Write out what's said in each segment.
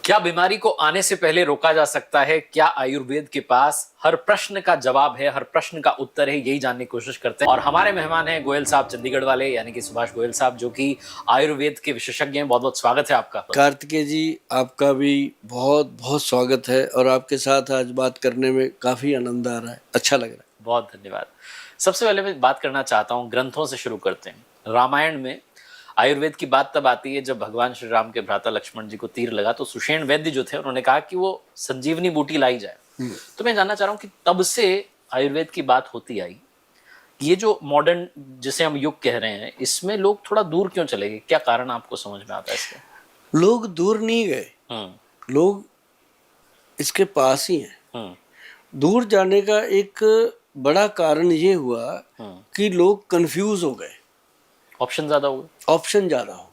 क्या बीमारी को आने से पहले रोका जा सकता है? क्या आयुर्वेद के पास हर प्रश्न का जवाब है, हर प्रश्न का उत्तर है? यही जानने की कोशिश करते हैं। और हमारे मेहमान हैं गोयल साहब, चंडीगढ़ वाले, यानी कि सुभाष गोयल साहब, जो कि आयुर्वेद के विशेषज्ञ हैं। बहुत बहुत स्वागत है आपका। कार्तिकेय जी, आपका भी बहुत बहुत स्वागत है और आपके साथ आज बात करने में काफी आनंद आ रहा है, अच्छा लग रहा है। बहुत धन्यवाद। सबसे पहले मैं बात करना चाहता हूँ, ग्रंथों से शुरू करते हैं। रामायण में आयुर्वेद की बात तब आती है जब भगवान श्री राम के भ्राता लक्ष्मण जी को तीर लगा, तो सुषेण वैद्य जो थे उन्होंने कहा कि वो संजीवनी बूटी लाई जाए। तो मैं जानना चाह रहा हूँ कि तब से आयुर्वेद की बात होती आई, ये जो मॉडर्न जिसे हम युग कह रहे हैं, इसमें लोग थोड़ा दूर क्यों चले गए? क्या कारण आपको समझ में आता है इसका? लोग दूर नहीं गए, लोग इसके पास ही हैं। दूर जाने का एक बड़ा कारण ये हुआ कि लोग कंफ्यूज हो गए, ऑप्शन ज्यादा हो गए। ऑप्शन ज्यादा हो।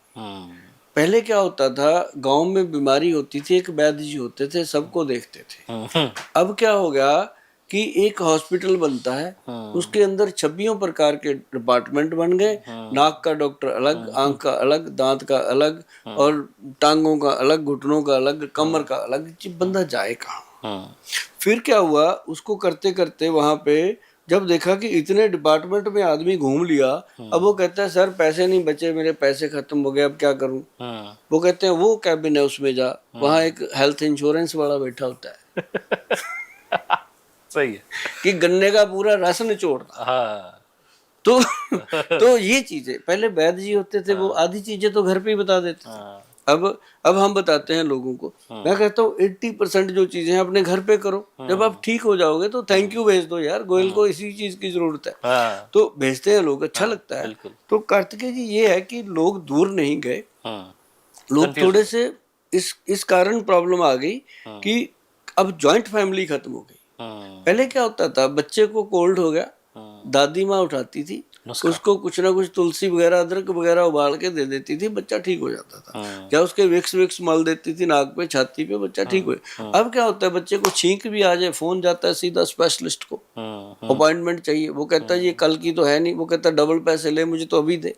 पहले क्या होता था, गांव में बीमारी होती थी, एक वैद्य जी होते थे, सबको देखते थे। अब क्या हो गया कि एक हॉस्पिटल बनता है, उसके अंदर 26 प्रकार के डिपार्टमेंट बन गए। नाक का डॉक्टर अलग, आंख का अलग, दांत का अलग, और टांगों का अलग, घुटनों का अलग, कमर का अलग। बंदा जाए कहाँ? फिर क्या हुआ, उसको करते करते वहां पे जब देखा कि इतने डिपार्टमेंट में आदमी घूम लिया, अब वो कहता है सर पैसे नहीं बचे, मेरे पैसे खत्म हो गए, अब क्या करूं? वो कहते हैं वो कैबिन है उसमें जा, वहां एक हेल्थ इंश्योरेंस वाला बैठा होता है। सही है कि गन्ने का पूरा रस निचोड़ता। हाँ। तो ये चीजें पहले वैद्य जी होते थे, वो आधी चीजें तो घर पे ही बता देते थे। अब हम बताते हैं लोगों को। मैं कहता हूँ 80% जो चीजें अपने घर पे करो, जब आप ठीक हो जाओगे तो थैंक यू भेज दो, यार गोयल को इसी चीज की जरूरत है। तो भेजते हैं लोग, अच्छा लगता है। तो कार्तिकेय जी ये है कि लोग दूर नहीं गए, लोग थोड़े से इस कारण प्रॉब्लम आ गई कि अब जॉइंट फैमिली खत्म हो गई। पहले क्या होता था, बच्चे को कोल्ड हो गया, दादी माँ उठाती थी, उसको कुछ ना कुछ तुलसी वगैरह, अदरक वगैरह उबाल के दे देती थी, बच्चा ठीक हो जाता था। या उसके विक्स विक्स मल देती थी नाक पे, छाती पे, बच्चा ठीक हो। अब क्या होता है, बच्चे को छींक भी आ जाए, फोन जाता है सीधा स्पेशलिस्ट को, अपॉइंटमेंट चाहिए। वो कहता है ये कल की तो है नहीं, वो कहता है डबल पैसे ले, मुझे तो अभी दे।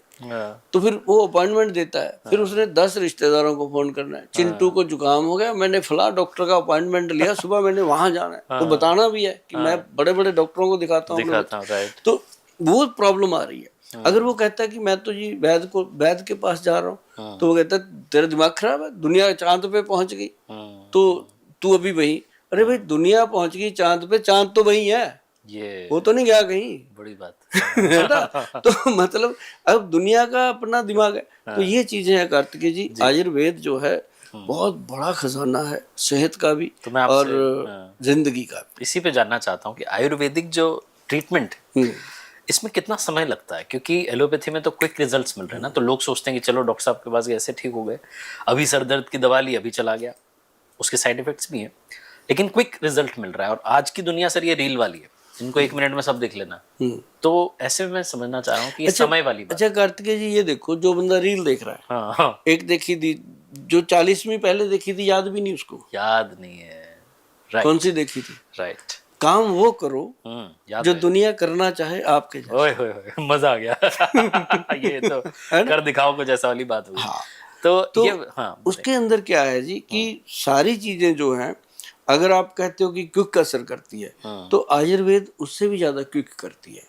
तो फिर वो अपॉइंटमेंट देता है, फिर उसने 10 रिश्तेदारों को फोन करना है, चिंटू को जुकाम हो गया, मैंने फला डॉक्टर का अपॉइंटमेंट लिया, सुबह मैंने वहां जाना है। तो बताना भी है कि मैं बड़े बड़े डॉक्टरों को दिखाता हूँ। तो वो प्रॉब्लम आ रही है। अगर वो कहता है कि मैं तो जी वैद्य के पास जा रहा हूँ, तो वो कहता है तेरा दिमाग खराब है, दुनिया चांद पे पहुंच गई, तो तू अभी वही। अरे भाई, दुनिया पहुंच गई चांद पे, चांद तो वही है, ये वो तो नहीं गया कहीं। बड़ी बात है ना? तो मतलब अब दुनिया का अपना दिमाग है। तो ये चीजें हैं कार्तिकेय जी। आयुर्वेद जो है बहुत बड़ा खजाना है, सेहत का भी और जिंदगी का भी। इसी पे जानना चाहता हूँ कि आयुर्वेदिक जो ट्रीटमेंट, इसमें कितना समय लगता है? क्योंकि एलोपैथी में तो क्विक रिजल्ट्स मिल रहे हैं ना, तो लोग सोचते हैं कि चलो डॉक्टर साहब के पास गए, ऐसे ठीक हो गए, अभी सर दर्द की दवा ली, अभी चला गया। उसके साइड इफेक्ट्स भी हैं, लेकिन क्विक रिजल्ट मिल रहा है। और आज की दुनिया सर ये रील वाली है, इनको 1 मिनट में सब देख लेना। तो ऐसे में मैं समझना चाह रहा हूँ कि ये समय वाली बात। अच्छा कार्तिकेय जी, ये देखो, जो बंदा रील देख रहा है, हाँ। एक देखी थी जो 40वीं पहले देखी थी, याद भी नहीं उसको, याद नहीं है। कौन सी देखी थी? राइट। काम वो करो जो दुनिया करना चाहे आपके जैसे। ओए होए, मजा आ गया। ये तो कर दिखाओ कुछ ऐसा वाली बात हुई। हाँ। तो ये उसके अंदर क्या है जी कि सारी चीजें जो हैं, अगर आप कहते हो कि क्विक असर करती है, तो आयुर्वेद उससे भी ज्यादा क्विक करती है।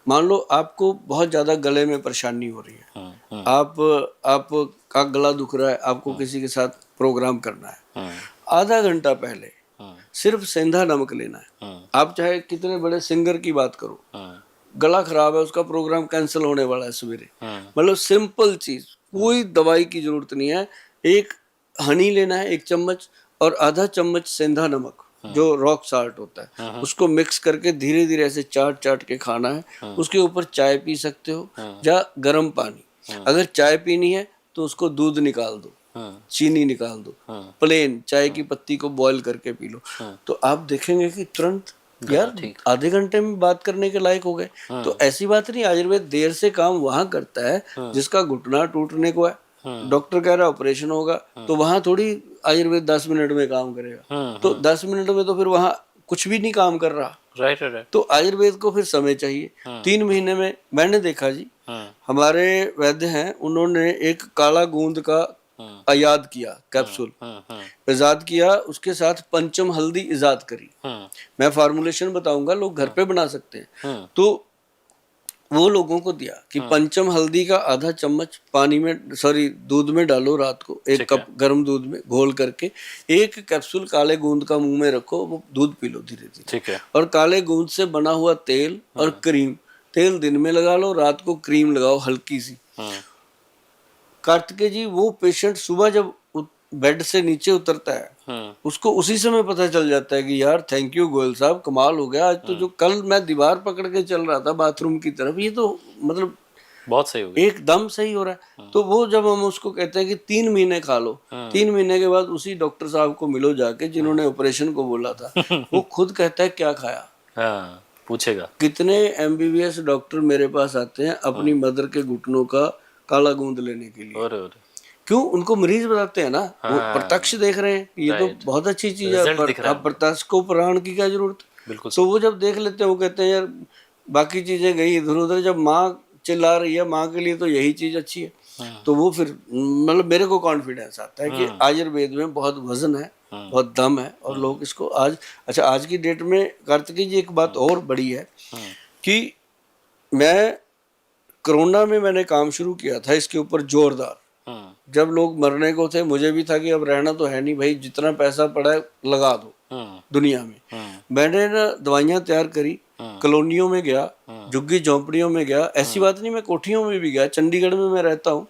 मान लो आपको बहुत ज्यादा गले में परेशानी हो रही है, आप का गला दुख रहा है, आपको किसी के साथ प्रोग्राम करना है, आधा घंटा पहले सिर्फ सेंधा नमक लेना है। आप चाहे कितने बड़े सिंगर की बात करो, गला खराब है, उसका प्रोग्राम कैंसिल होने वाला है सवेरे, मतलब सिंपल चीज, कोई दवाई की जरूरत नहीं है। एक हनी लेना है 1 चम्मच, और आधा चम्मच सेंधा नमक जो रॉक साल्ट होता है, उसको मिक्स करके धीरे धीरे ऐसे चाट चाट के खाना है। उसके ऊपर चाय पी सकते हो या गर्म पानी। अगर चाय पीनी है तो उसको दूध निकाल दो, चीनी निकाल दो, प्लेन चाय की पत्ती को बॉईल करके पी लो। तो आप देखेंगे कि तुरंत यार आधे घंटे में बात करने के लायक हो गए। तो ऐसी बात नहीं, आयुर्वेद देर से काम वहां करता है जिसका घुटना टूटने को है, डॉक्टर कह रहा है ऑपरेशन होगा, तो वहां थोड़ी आयुर्वेद 10 मिनट में काम करेगा। तो 10 मिनट में तो फिर वहां कुछ भी नहीं काम कर रहा। राइट। तो आयुर्वेद को फिर समय चाहिए। 3 महीने में मैंने देखा जी, हमारे वैद्य हैं, उन्होंने एक काला गूंद का आयाद किया कैप्सूल, इजाद किया, उसके साथ पंचम हल्दी इजाद करी। मैं फार्मूलेशन बताऊंगा, लोग घर पे बना सकते हैं। तो वो लोगों को दिया कि पंचम हल्दी का आधा चम्मच पानी में, सॉरी दूध में डालो, रात को 1 कप गर्म दूध में घोल करके 1 कैप्सूल काले गूंद का मुंह में रखो, वो दूध पी लो धीरे धीरे। ठीक है। और काले गूंद से बना हुआ तेल और क्रीम, तेल दिन में लगा लो, रात को क्रीम लगाओ हल्की सी। कार्तिकेय जी, वो पेशेंट सुबह जब बेड से नीचे उतरता है, उसको उसी समय पता चल जाता है कि यार थैंक यू गोयल साहब, कमाल हो गया आज तो, जो कल मैं दीवार पकड़ के चल रहा था बाथरूम की तरफ, ये तो मतलब बहुत सही हो गया, एकदम सही हो रहा है। तो वो जब हम उसको कहते हैं कि 3 महीने खा लो, 3 महीने के बाद उसी डॉक्टर साहब को मिलो जाके जिन्होंने ऑपरेशन को बोला था, वो खुद कहता है क्या खाया। हाँ, पूछेगा। कितने MBBS डॉक्टर मेरे पास आते हैं अपनी मदर के घुटनों का काला गूंद लेने के लिए। और क्यों? उनको मरीज बताते हैं ना, वो प्रत्यक्ष देख रहे हैं कि ये तो बहुत अच्छी चीज है, अब प्रत्यक्ष को प्रमाण की क्या जरूरत। बिल्कुल। तो वो जब देख लेते हैं, वो कहते हैं यार बाकी चीजें गई इधर उधर, जब माँ चिल्ला रही है, माँ के लिए तो यही चीज अच्छी है। तो वो फिर मतलब मेरे को कॉन्फिडेंस आता है कि आयुर्वेद में बहुत वजन है, बहुत दम है, और लोग इसको आज, अच्छा आज की डेट में कार्तिकेय जी एक बात और बड़ी है कि मैं कोरोना में मैंने काम शुरू किया था इसके ऊपर जोरदार। जब लोग मरने को थे, मुझे भी था कि अब रहना तो है नहीं भाई, जितना पैसा पड़ा है लगा दो दुनिया में। मैंने ना दवाइयाँ तैयार करी, कॉलोनियों में गया, झुग्गी झोंपड़ियों में गया, ऐसी बात नहीं मैं कोठियों में भी गया, चंडीगढ़ में मैं रहता हूँ,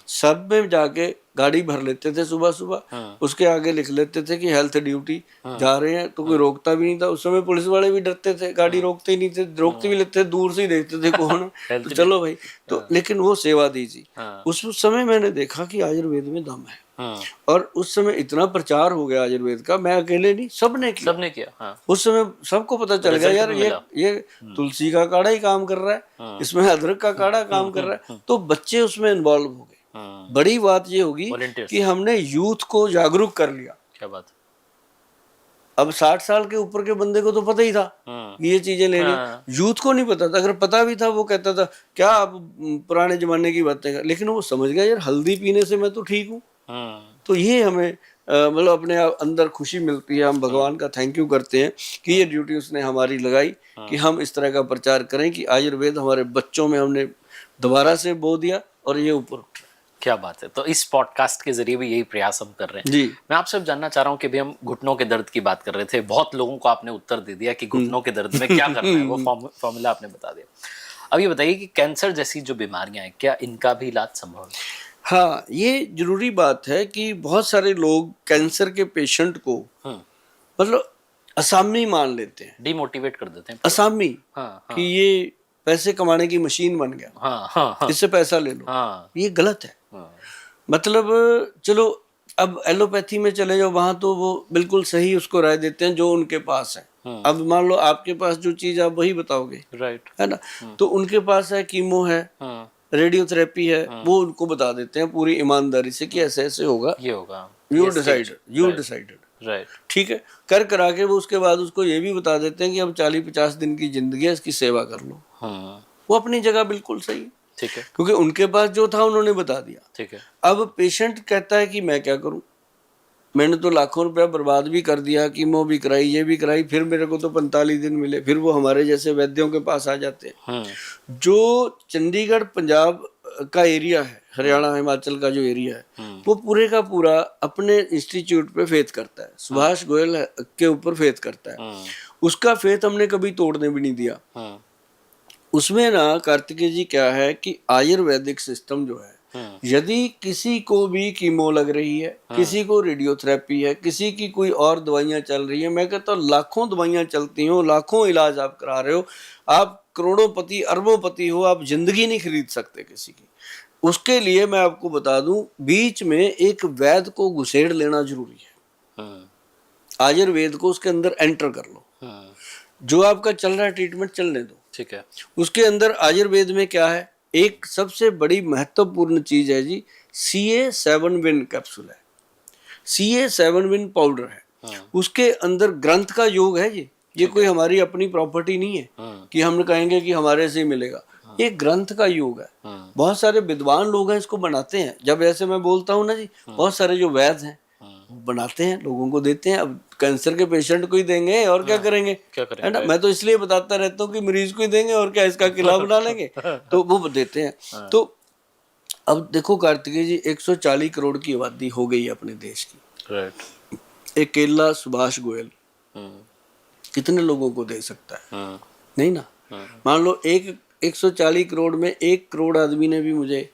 सब में जाके गाड़ी भर लेते थे सुबह सुबह, उसके आगे लिख लेते थे कि हेल्थ ड्यूटी जा रहे हैं, तो कोई रोकता भी नहीं था। उस समय पुलिस वाले भी डरते थे, गाड़ी रोकते ही नहीं थे, रोकते भी लेते थे, दूर से ही देखते थे कौन है, तो चलो भाई। तो लेकिन वो सेवा दी जी। उस समय मैंने देखा कि आयुर्वेद में दम है, और उस समय इतना प्रचार हो गया आयुर्वेद का, मैं अकेले नहीं, सबने किया। उस समय सबको पता चल गया यार ये तुलसी का काढ़ा ही काम कर रहा है, इसमें अदरक का काढ़ा काम कर रहा है, तो बच्चे उसमें इन्वॉल्व हो गए। बड़ी बात ये होगी कि हमने यूथ को जागरूक कर लिया। क्या बात। अब 60 साल के ऊपर के बंदे को तो पता ही था कि ये चीजें लेनी, यूथ को नहीं पता था। अगर पता भी था वो कहता था क्या आप पुराने जमाने की बातें कर, लेकिन वो समझ गया यार हल्दी पीने से मैं तो ठीक हूँ। तो ये हमें मतलब अपने अंदर खुशी मिलती है, हम भगवान का थैंक यू करते हैं कि ये ड्यूटी उसने हमारी लगाई कि हम इस तरह का प्रचार करें कि आयुर्वेद हमारे बच्चों में हमने दोबारा से बो दिया और ये ऊपर उठ रहा है। क्या बात है। तो इस पॉडकास्ट के जरिए भी यही प्रयास हम कर रहे हैं जी। मैं आपसे अब जानना चाह रहा हूँ कि भी हम घुटनों के दर्द की बात कर रहे थे, बहुत लोगों को आपने उत्तर दे दिया कि घुटनों के दर्द में क्या करना है, वो फॉर्मूला आपने बता दिया। अब ये बताइए कि कैंसर जैसी जो बीमारियां हैं, क्या इनका भी इलाज संभव है? हाँ, ये जरूरी बात है कि बहुत सारे लोग कैंसर के पेशेंट को मतलब असामी मान लेते हैं, डिमोटिवेट कर देते हैं असामी। कि ये पैसे कमाने की मशीन बन गया, इससे पैसा ले लो। ये गलत है। मतलब चलो अब एलोपैथी में चले जाओ, वहां तो वो बिल्कुल सही उसको राय देते हैं जो उनके पास है। अब मान लो आपके पास जो चीज आप वही बताओगे, राइट है ना, तो उनके पास है कीमो है, रेडियोथेरेपी है, वो उनको बता देते हैं पूरी ईमानदारी से कि ऐसे ऐसे होगा, ये होगा, यू डिसाइडेड, राइट, ठीक है। कर करा के वो उसके बाद उसको ये भी बता देते हैं कि अब 40-50 दिन की जिंदगी है, इसकी सेवा कर लो। वो अपनी जगह बिल्कुल सही, ठीक है, क्योंकि उनके पास जो था उन्होंने बता दिया, ठीक है। अब पेशेंट कहता है कि मैं क्या करूं, मैंने तो लाखों रुपया बर्बाद भी कर दिया, कीमो भी कराई, ये भी कराई, फिर मेरे को तो 45 दिन मिले। फिर वो हमारे जैसे वैद्यों के पास आ जाते हैं। जो चंडीगढ़ पंजाब का एरिया है, हरियाणा हिमाचल का जो एरिया है, वो पूरे का पूरा अपने इंस्टीट्यूट पे फेथ करता है, सुभाष गोयल के ऊपर फेथ करता है। उसका फेथ हमने कभी तोड़ने भी नहीं दिया। उसमें ना कार्तिकेय जी क्या है कि आयुर्वेदिक सिस्टम जो है, यदि किसी को भी कीमो लग रही है, किसी को रेडियोथेरेपी है, किसी की कोई और दवाइयां चल रही है, मैं कहता हूँ लाखों दवाइयां चलती हो, लाखों इलाज आप करा रहे हो, आप करोड़ोंपति अरबोंपति हो, आप जिंदगी नहीं खरीद सकते किसी की। उसके लिए मैं आपको बता दूं, बीच में एक वैद्य को घुसेड़ लेना जरूरी है। आयुर्वेद को उसके अंदर एंटर कर लो, जो आपका चल रहा है ट्रीटमेंट चलने दो, ठीक है। उसके अंदर आयुर्वेद में क्या है, एक सबसे बड़ी महत्वपूर्ण चीज है जी, CA7 विन कैप्सूल है, CA7 विन पाउडर है। उसके अंदर ग्रंथ का योग है जी, ये कोई हमारी अपनी प्रॉपर्टी नहीं है कि हम कहेंगे कि हमारे से ही मिलेगा। ये ग्रंथ का योग है। बहुत सारे विद्वान लोग हैं इसको बनाते हैं। जब ऐसे मैं बोलता हूँ ना जी, बहुत सारे जो वैद्य हैं वो बनाते हैं, लोगों को देते हैं। अब कैंसर के पेशेंट को ही देंगे और क्या करेंगे, है ना। मैं तो इसलिए बताता रहता हूँ कि मरीज को ही देंगे और क्या इसका किला बना लेंगे, तो वो देते हैं। तो अब देखो कार्तिकेय जी, 140 करोड़ की आबादी हो गई है अपने देश की। राइट। अकेला सुभाष गोयल कितने लोगों को दे सकता है? नहीं ना। मान लो 140 करोड़ में 1 करोड़ आदमी ने भी मुझे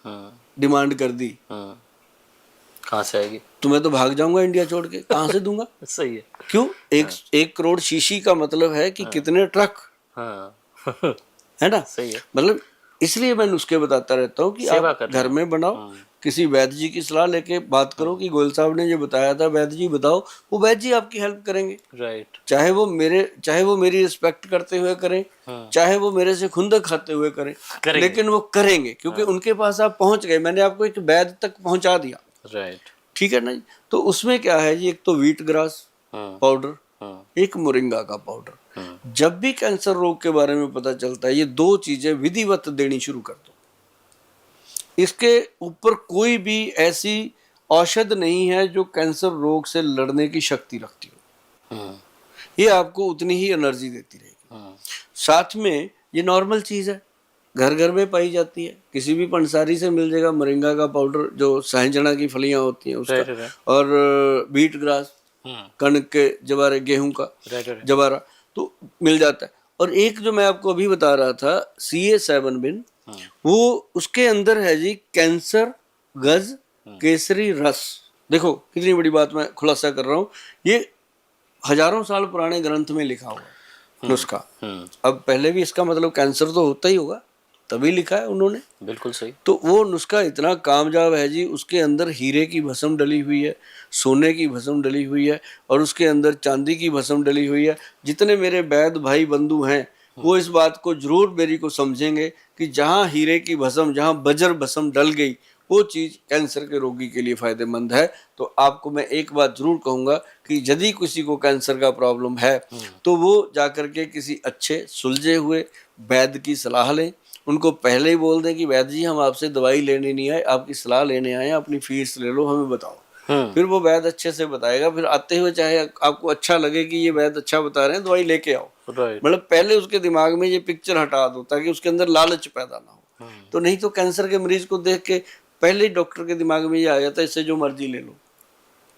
डिमांड कर दी, कहाँ से आएगी? तो मैं तो भाग जाऊंगा इंडिया छोड़ के, कहाँ से दूंगा? सही है। क्यों? एक करोड़ शीशी का मतलब है कि कितने ट्रक, है ना। सही है। मतलब इसलिए मैं नुस्खे बताता रहता हूँ कि आप घर में बनाओ, किसी वैद्य जी की सलाह लेके बात करो कि गोयल साहब ने जो बताया था वैद्य जी बताओ, वो वैद्य जी आपकी हेल्प करेंगे। राइट। चाहे वो मेरी रिस्पेक्ट करते हुए करें, चाहे वो मेरे से खुंदक खाते हुए करें, लेकिन वो करेंगे क्योंकि उनके पास आप पहुंच गए। मैंने आपको एक वैद्य तक पहुंचा दिया। राइट। ठीक है ना जी। तो उसमें क्या है जी, एक तो व्हीट ग्रास पाउडर, एक मोरिंगा का पाउडर। जब भी कैंसर रोग के बारे में पता चलता है, ये 2 चीजें विधिवत देनी शुरू कर दो। इसके ऊपर कोई भी ऐसी औषध नहीं है जो कैंसर रोग से लड़ने की शक्ति रखती हो। ये आपको उतनी ही एनर्जी देती रहेगी। साथ में ये नॉर्मल चीज है, घर घर में पाई जाती है। किसी भी पंसारी से मिल जाएगा मोरिंगा का पाउडर, जो सहजन की फलियां होती हैं उसका, और व्हीट ग्रास, कणक के जवारे, गेहूं का जवारा, तो मिल जाता है। और एक जो मैं आपको अभी बता रहा था, CA7 बिन, वो उसके अंदर है जी कैंसर गज केसरी रस। देखो कितनी बड़ी बात मैं खुलासा कर रहा हूँ, ये हजारों साल पुराने ग्रंथ में लिखा हुआ है नुस्खा। अब पहले भी इसका मतलब कैंसर तो होता ही होगा, तभी लिखा है उन्होंने। बिल्कुल सही। तो वो नुस्खा इतना कामयाब है जी, उसके अंदर हीरे की भस्म डली हुई है, सोने की भस्म डली हुई है, और उसके अंदर चांदी की भस्म डली हुई है। जितने मेरे वैद्य भाई बंधु हैं वो इस बात को जरूर मेरी को समझेंगे कि जहाँ हीरे की भस्म, जहाँ वज्र भस्म डल गई, वो चीज कैंसर के रोगी के लिए फायदेमंद है। तो आपको मैं एक बात जरूर कहूंगा कि यदि किसी को कैंसर का प्रॉब्लम है तो वो जाकर के किसी अच्छे सुलझे हुए वैद्य की सलाह लें। उनको पहले ही बोल दें कि वैद्य जी हम आपसे दवाई लेने नहीं आए, आपकी सलाह लेने आए हैं, अपनी फीस ले लो, हमें बताओ। फिर वो वैद्य अच्छे से बताएगा। फिर आते हुए चाहे आपको अच्छा लगे कि ये वैद्य अच्छा बता रहे हैं, दवाई लेके आओ। मतलब पहले उसके दिमाग में ये पिक्चर हटा दो ताकि उसके अंदर लालच पैदा ना हो। तो नहीं तो कैंसर के मरीज को देख के पहले ही डॉक्टर के दिमाग में ये आ जाता है इससे जो मर्जी ले लो,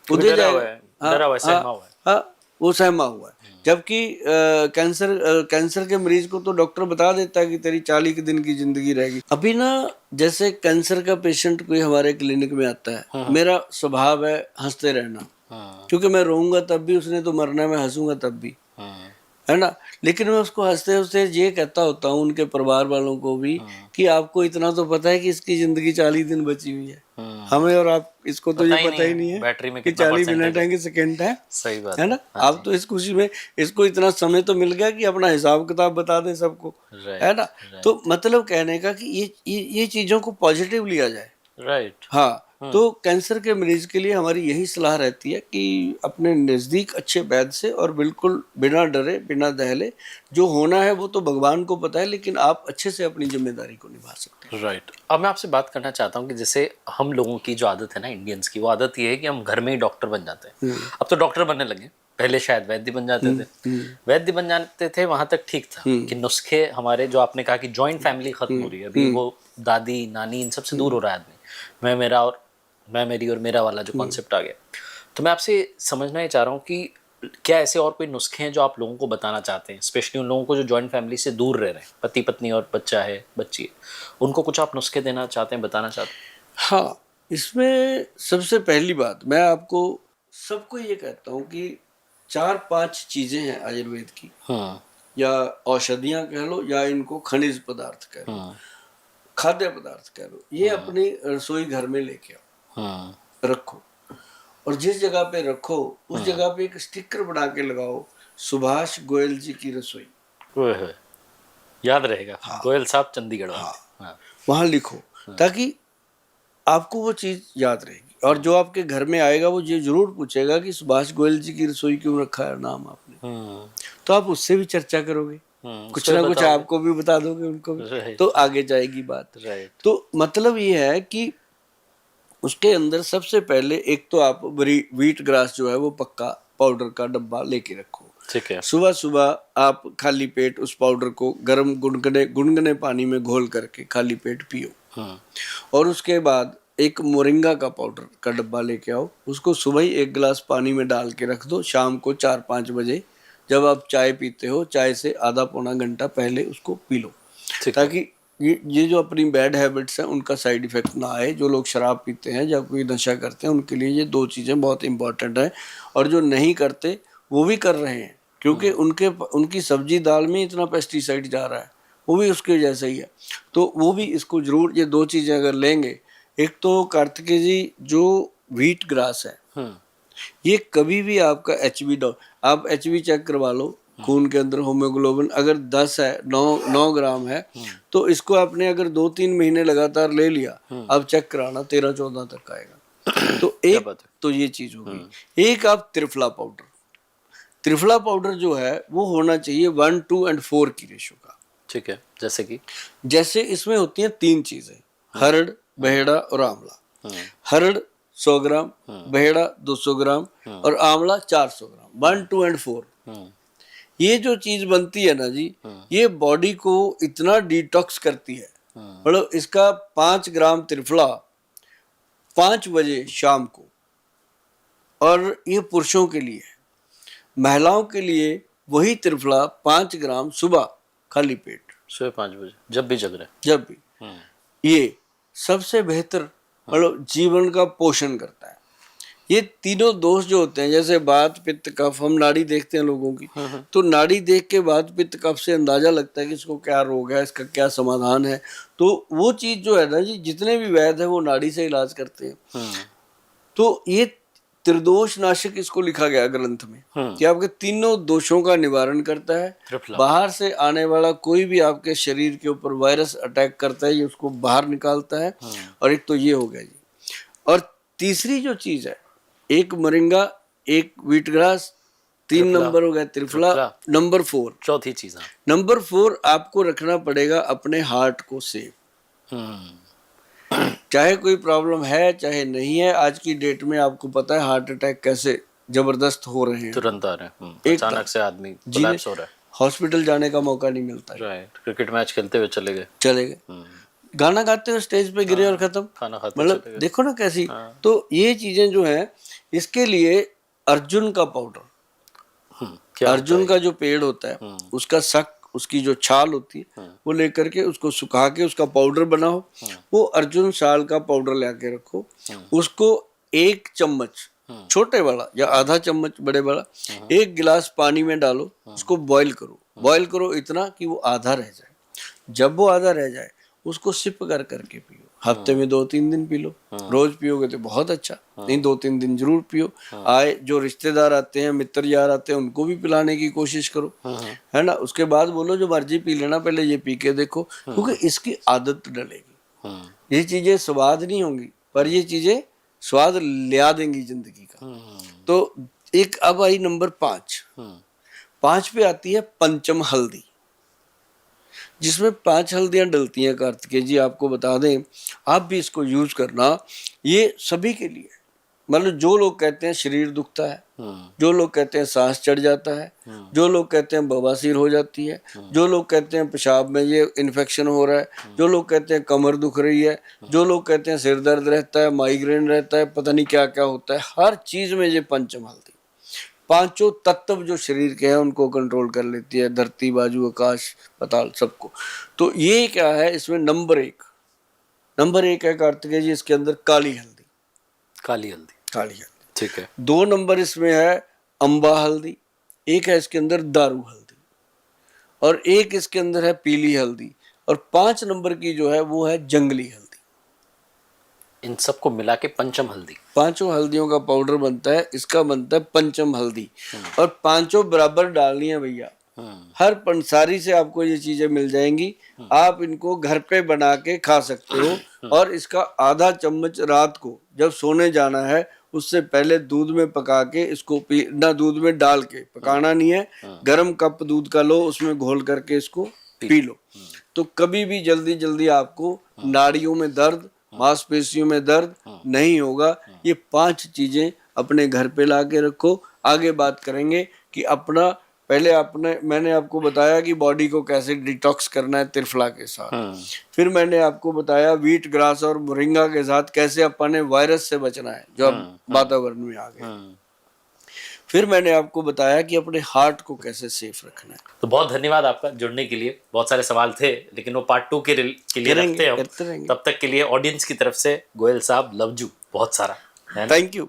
वो दे जाएगा। हाँ, वो सहमा हुआ है। जबकि कैंसर के मरीज को तो डॉक्टर बता देता है कि तेरी 40 दिन की जिंदगी रहेगी। अभी ना जैसे कैंसर का पेशेंट कोई हमारे क्लिनिक में आता है, मेरा स्वभाव है हंसते रहना, क्योंकि मैं रोऊंगा तब भी, उसने तो मरना, मैं हंसूंगा तब भी, है ना। लेकिन मैं उसको हंसते हंसते ये कहता होता हूँ उनके परिवार वालों को भी कि आपको इतना तो पता है कि इसकी जिंदगी 40 दिन बची हुई है। हमें और आप इसको तो ये पता ही नहीं है बैटरी में कि 40 मिनट है कि सेकेंड है। सही बात है ना। आप तो इस खुशी में, इसको इतना समय तो मिल गया कि अपना हिसाब किताब बता दे सबको, है ना। तो मतलब कहने का कि ये चीजों को पॉजिटिव लिया जाए। राइट। हाँ, तो कैंसर के मरीज के लिए हमारी यही सलाह रहती है कि अपने नज़दीक अच्छे वैद्य से, और बिल्कुल बिना डरे बिना दहले, जो होना है वो तो भगवान को पता है, लेकिन आप अच्छे से अपनी जिम्मेदारी को निभा सकते हैं। राइट। अब मैं आपसे बात करना चाहता हूँ कि जैसे हम लोगों की जो आदत है ना, इंडियंस की, वो आदत ये है कि हम घर में ही डॉक्टर बन जाते हैं। अब तो डॉक्टर बनने लगे, पहले शायद वैद्य बन जाते थे। वैद्य बन जाते थे, वहां तक ठीक था कि नुस्खे हमारे, जो आपने कहा कि जॉइंट फैमिली खत्म हो रही है, अभी वो दादी नानी इन सबसे दूर हो रहा है आदमी, मैं मेरी और मेरा वाला जो कॉन्सेप्ट आ गया। तो मैं आपसे समझना ही चाह रहा हूँ कि क्या ऐसे और कोई नुस्खे हैं जो आप लोगों को बताना चाहते हैं, स्पेशली उन लोगों को जो जॉइंट फैमिली से दूर रह रहे हैं, पति पत्नी और बच्चा है, बच्ची है, उनको कुछ आप नुस्खे देना चाहते हैं, बताना चाहते हैं? हाँ, इसमें सबसे पहली बात मैं आपको सबको ये कहता हूँ कि 4-5 चीजें हैं आयुर्वेद की, या औषधियां कह लो, या इनको खनिज पदार्थ कह लो, खाद्य पदार्थ कह लो, ये अपनी रसोई घर में लेके आओ, रखो, और जिस जगह पे रखो उस जगह पे एक स्टिकर बना के लगाओ, सुभाष गोयल जी की रसोई। याद रहेगा। हाँ। गोयल साहब चंडीगढ़। हाँ। वहां लिखो, ताकि आपको वो चीज याद रहेगी। और जो आपके घर में आएगा वो ये जरूर पूछेगा कि सुभाष गोयल जी की रसोई क्यों रखा है नाम आपने, तो आप उससे भी चर्चा करोगे कुछ ना कुछ आपको भी बता दोगे, उनको भी, तो आगे जाएगी बात। तो मतलब ये है कि उसके अंदर सबसे पहले एक तो आप व्हीट ग्रास जो है वो पक्का पाउडर का डब्बा लेके रखो। ठीक है। सुबह सुबह आप खाली पेट उस पाउडर को गर्म गुनगुने पानी में घोल करके खाली पेट पियो। और उसके बाद एक मोरिंगा का पाउडर का डब्बा लेके आओ, उसको सुबह ही 1 गिलास पानी में डाल के रख दो। शाम को 4-5 बजे जब आप चाय पीते हो, चाय से आधा पौना घंटा पहले उसको पी लो, ताकि ये जो अपनी बैड हैबिट्स हैं उनका साइड इफेक्ट ना आए। जो लोग शराब पीते हैं या कोई नशा करते हैं उनके लिए ये 2 चीज़ें बहुत इंपॉर्टेंट हैं, और जो नहीं करते वो भी कर रहे हैं, क्योंकि उनकी सब्जी दाल में इतना पेस्टिसाइड जा रहा है, वो भी उसके जैसा ही है। तो वो भी इसको जरूर, ये 2 चीज़ें अगर लेंगे, एक तो कार्तिकेय जी जो व्हीट ग्रास है ये कभी भी आपका HB आप HB चेक करवा लो, खून के अंदर हीमोग्लोबिन अगर 10 है, 9 ग्राम है, तो इसको आपने अगर 2-3 महीने लगातार ले लिया, आप चेक कराना 13-14 तक आएगा। तो एक तो ये चीज होगी। एक आप त्रिफला पाउडर जो है वो होना चाहिए 1, 2 और 4 की रेशो का। ठीक है। जैसे इसमें होती हैं 3 चीजें, हरड़, बहेड़ा और आंवला। हरड़ 100 ग्राम, बहेड़ा 200 ग्राम और आंवला 400 ग्राम, 1, 2 और 4। ये जो चीज बनती है ना जी, ये बॉडी को इतना डिटॉक्स करती है। मतलब इसका 5 ग्राम त्रिफला 5 बजे शाम को, और ये पुरुषों के लिए है। महिलाओं के लिए वही त्रिफला 5 ग्राम सुबह खाली पेट, सुबह 5 बजे, जब भी जग रहे, जब भी। ये सबसे बेहतर मतलब जीवन का पोषण करता है। ये तीनों दोष जो होते हैं, जैसे वात, पित्त, कफ, हम नाड़ी देखते हैं लोगों की, तो नाड़ी देख के वात, पित्त, कफ से अंदाजा लगता है कि इसको क्या रोग है, इसका क्या समाधान है। तो वो चीज जो है ना जी, जितने भी वैद्य है वो नाड़ी से इलाज करते हैं। तो ये त्रिदोष नाशक इसको लिखा गया ग्रंथ में कि आपके तीनों दोषों का निवारण करता है। बाहर से आने वाला कोई भी आपके शरीर के ऊपर वायरस अटैक करता है, ये उसको बाहर निकालता है। और एक तो ये हो गया जी। और तीसरी जो चीज है, एक मोरिंगा, एक व्हीट ग्रास, 3 नंबर हो गया त्रिफला, नंबर 4 चौथी चीज, नंबर 4 आपको रखना पड़ेगा अपने हार्ट को सेफ। चाहे कोई प्रॉब्लम है चाहे नहीं है, आज की डेट में आपको पता है हार्ट अटैक कैसे जबरदस्त हो रहे हैं, तुरंत आ रहे हैं, अचानक से आदमी कोलैप्स हो रहा है, हॉस्पिटल जाने का मौका नहीं मिलता है। राइट। क्रिकेट मैच खेलते हुए चले गए, गाना गाते हुए स्टेज पे गिरे और खत्म, खाना खाते मतलब देखो ना कैसी। तो ये चीजें जो है, इसके लिए अर्जुन का पाउडर, अर्जुन का जो पेड़ होता है उसका शक, उसकी जो छाल होती है वो लेकर के उसको सुखा के उसका पाउडर बनाओ। वो अर्जुन शाल का पाउडर लेके रखो, उसको 1 चम्मच छोटे वाला या आधा चम्मच बड़े वाला 1 गिलास पानी में डालो, उसको बॉईल करो इतना कि वो आधा रह जाए। जब वो आधा रह जाए उसको सिप करके पियो। हफ्ते में 2-3 दिन पी लो, रोज पियोगे तो बहुत अच्छा, नहीं 2-3 दिन जरूर पियो। आए जो रिश्तेदार आते हैं, मित्र यार आते हैं, उनको भी पिलाने की कोशिश करो, है ना। उसके बाद बोलो जो मर्जी पी लेना, पहले ये पी के देखो, क्योंकि इसकी आदत डलेगी। ये चीजें स्वाद नहीं होंगी, पर ये चीजें स्वाद लिया देंगी जिंदगी का। तो एक अब आई नंबर 5 पे आती है पंचम हल्दी, जिसमें 5 हल्दियां डलती हैं। कार्तिकेय जी आपको बता दें, आप भी इसको यूज करना। ये सभी के लिए, मतलब जो लोग कहते हैं शरीर दुखता है, जो लोग कहते हैं सांस चढ़ जाता है, जो लोग कहते हैं बवासीर हो जाती है, जो लोग कहते हैं पेशाब में ये इन्फेक्शन हो रहा है, जो लोग कहते हैं कमर दुख रही है, जो लोग कहते हैं सिर दर्द रहता है, माइग्रेन रहता है, पता नहीं क्या क्या होता है, हर चीज में ये पंचम हल्दी, 5 तत्व जो शरीर के हैं उनको कंट्रोल कर लेती है, धरती, बाजू, आकाश, पाताल, सबको। तो ये क्या है, इसमें नंबर 1 है कार्तिकेय जी, इसके अंदर काली हल्दी। ठीक है। 2 नंबर इसमें है अम्बा हल्दी, 1 है इसके अंदर दारू हल्दी, और 1 इसके अंदर है पीली हल्दी, और 5 नंबर की जो है वो है जंगली हल्दी। इन सबको मिला के पंचम हल्दी, 5 हल्दियों का पाउडर बनता है, इसका बनता है पंचम हल्दी। और 5 बराबर डालनी है भैया, हर पंसारी से आपको ये चीजें मिल जाएंगी। आप इनको घर पे बना के खा सकते हो, और इसका आधा चम्मच रात को जब सोने जाना है उससे पहले दूध में पका के इसको ना दूध में डाल के पकाना नहीं है, गर्म कप दूध का लो, उसमें घोल करके इसको पी लो। तो कभी भी जल्दी जल्दी आपको नाड़ियों में दर्द, मांसपेशियों में दर्द नहीं होगा। ये 5 चीजें अपने घर पे ला के रखो। आगे बात करेंगे कि अपना पहले मैंने आपको बताया कि बॉडी को कैसे डिटॉक्स करना है त्रिफला के साथ। फिर मैंने आपको बताया व्हीट ग्रास और मोरिंगा के साथ कैसे अपने वायरस से बचना है जो अब वातावरण में आ गए। फिर मैंने आपको बताया कि अपने हार्ट को कैसे सेफ रखना है। तो बहुत धन्यवाद आपका जुड़ने के लिए। बहुत सारे सवाल थे लेकिन वो पार्ट 2 के लिए रखते हैं हम। तब तक के लिए ऑडियंस की तरफ से गोयल साहब लव यू बहुत सारा। Thank you.